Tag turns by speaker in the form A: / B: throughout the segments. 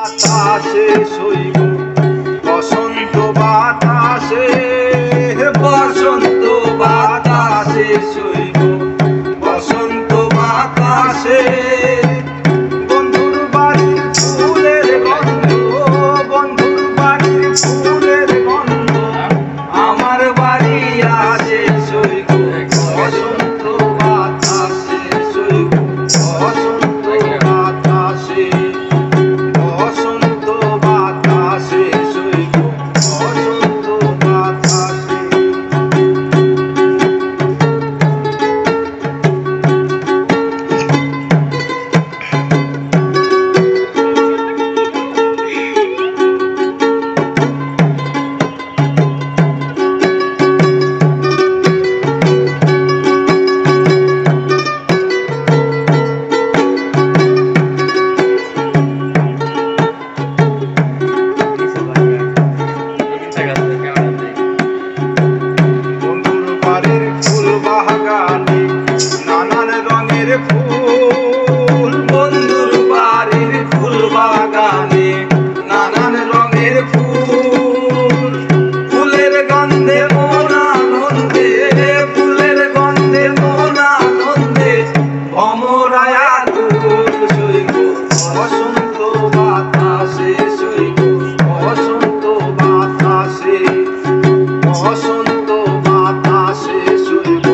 A: বাতাসে শৈব বসন্ত বাতাসে, বসন্ত বাতাসে শৈব বসন্ত বাতাসে। বন্ধুর বাড়ির ফুলের গন্ধ, বন্ধুর বাড়ির ফুলের গন্ধ আমার বাড়ি আছে শৈব বসন্ত বাতাসে শৈব বসন্ত বাতাসে, বসন্ত বাতাসে শৈব বসন্ত বাতাসে। বন্ধুর বাড়ির ফুল বাগানে নানান রঙের ফুল, বন্ধুর বাড়ির ফুল বাগানে নানান রঙের ফুল। ফুলের গন্ধে মন আনন্দে, ফুলের গন্ধে মন আনন্দে ভমরায়া দুল শৈব বসন্ত বাতাসে শৈব বসন্ত বাতাসে, বসন্ত বাতাসে শৈব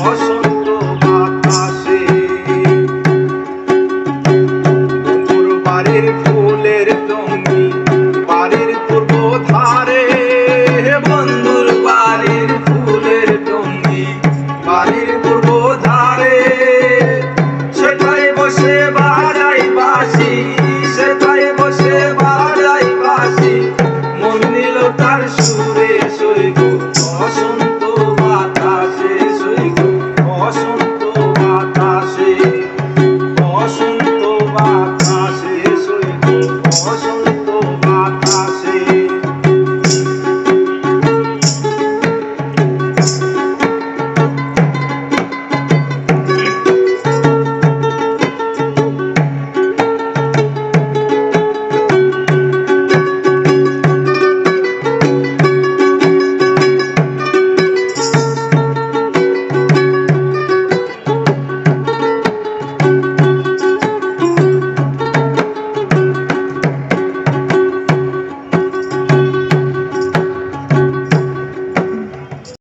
A: বসন্ত বাতাসে। বন্ধুর বাড়ির ফুলের রঙিন